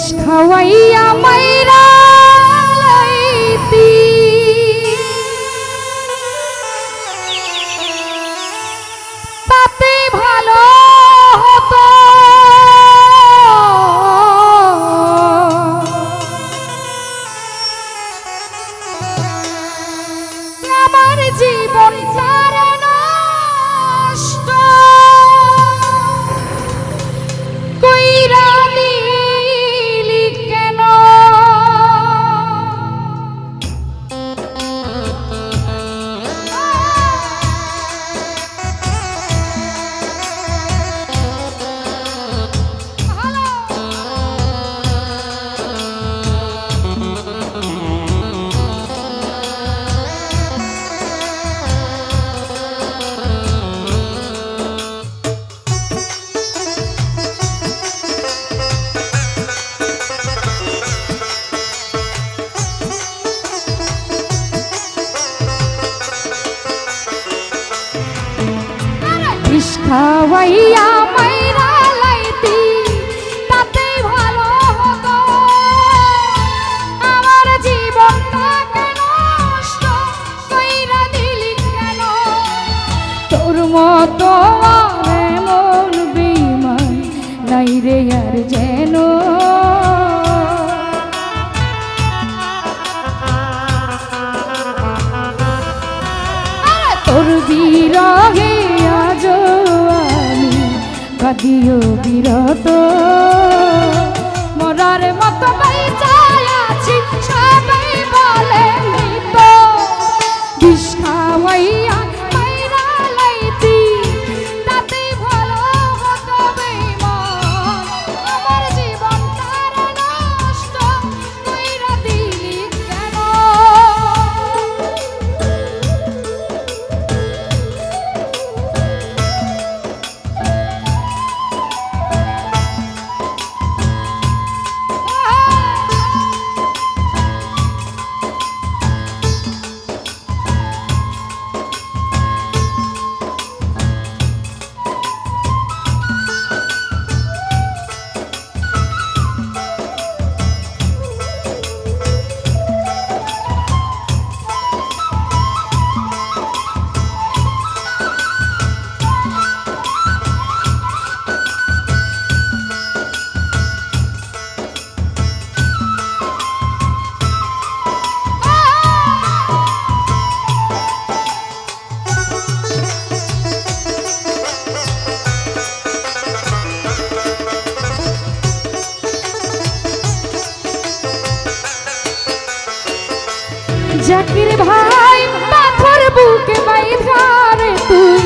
বিষ খাওয়াইয়া মাইরা লাইতি তাতে ভালো হতো আমার জীবন নষ্ট কইরা দিলি কেন বিষ খাওয়াইয়া মাইরা লাইতি তাতেই ভালো হতো আমার জীবনটাকে নষ্ট কইরা দিলি কেন তোর মতো আর এমন বেঈমান নাই রে আর যেন তোর বিরহে আজ আমি কাঁদিও বিরত মরার মতো বেঁচায় আছি সবাই বলে মৃত বিষ খাওয়াইয়া মাইরা লাইতি তাতেই ভালো হতো বেঈমান আমার জীবনটা নষ্ট কইরা দিলি কেন জাকির ভাই পাথর বুকে বাইধা রে তুই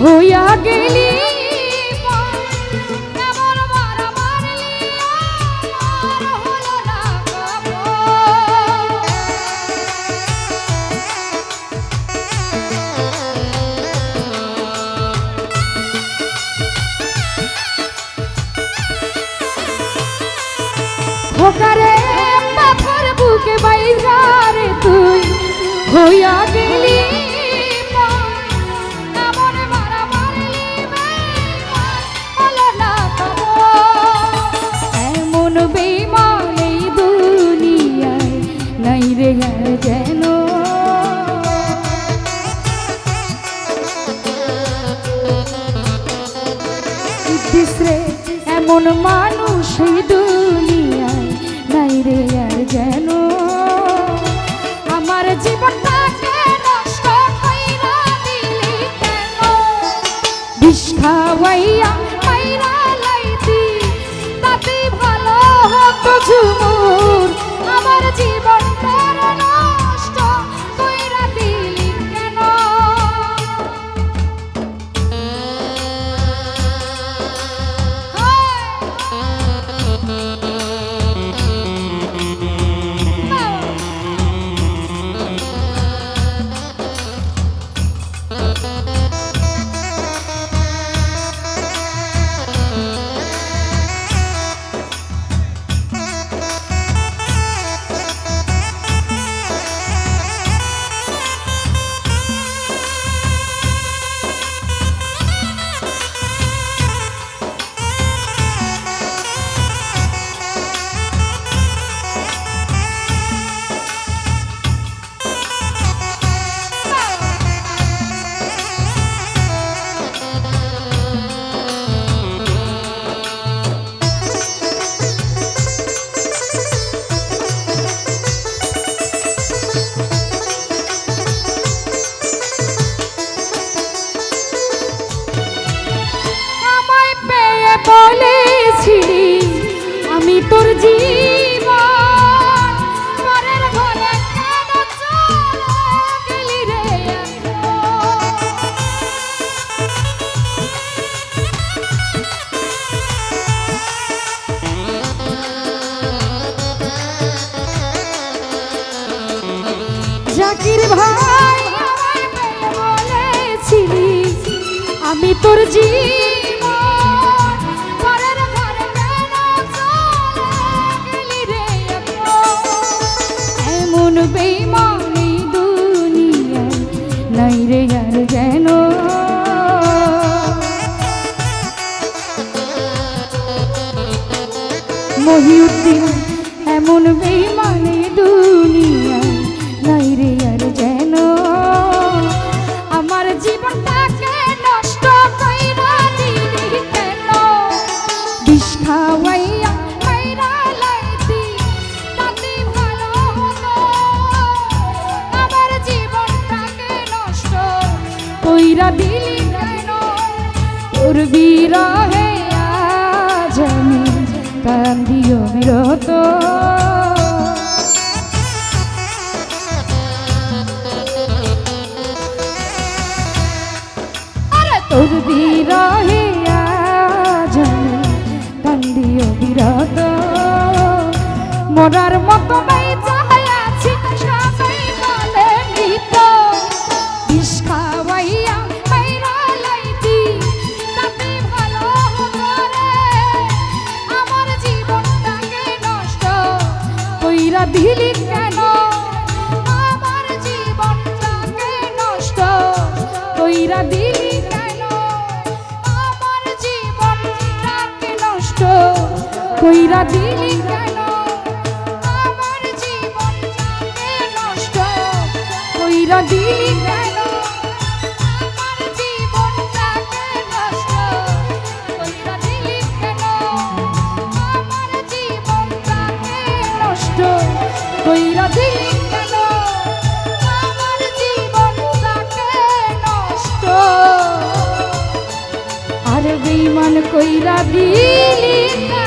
হইয়া গেলি এমন মারা মারলি আর হলো না খোকারে পাথর বুকে বাইধা রে তুই হইয়া গেলি এমন মারা মারলি হলো না এমন বেঈমান এই দুনিয়ায় নাই রে আর যেন রে এমন মানুষ এই দুনিয়ায় নাই রে আর যেন আমার জীবনটাকে নষ্ট কইরা দিলি কেন বিষ খাওয়াইয়া মাইরা লাইতি তাতেই ভালো হতো ঝুমুর আমার জীবনটা নষ্ট কইরা দিলি কেন আমি তোর জীবন পরের ঘরে কেন চলে গেলি রে জাকির ভাই আমায় বলেছিলি আমি তোর জীবন পরের ঘরে কেন চলে গেলি রে এমন বেঈমান এই দুনিয়ায় নাই রে আর যেন মহিউদ্দিন এমন বেঈমান এই দুনিয়ায় নাই রে আর যেন আমার জীবনটাকে নষ্ট কইরা দিলি কেন বিষ খাওয়াইয়া মাইরা লাইতি তাতে ভালো হতো আমার জীবনটাকে নষ্ট কইরা দিলি কেন তোর বিরহে আজ আমি কান্দি অবিরত তোর বিরহে আজ আমি কান্দি অবিরত মরার মতো বেঁচে আছি সবাই বলে মৃত বিষ খাওয়াইয়া মাইরা লাইতি তাতে ভালো হতো রে আমার জীবনটাকে নষ্ট কইরা দিলি কেন আমার জীবনটাকে নষ্ট কইরা দিলি কইরা দিলি কেন আমার জীবনটাকে নষ্ট কইরা দিলি কেন আমার জীবনটাকে নষ্ট কইরা দিলি কেন আমার জীবনটাকে নষ্ট কইরা দিলি কেন আমার জীবনটাকে নষ্ট আর বেঈমান কইরা দিলি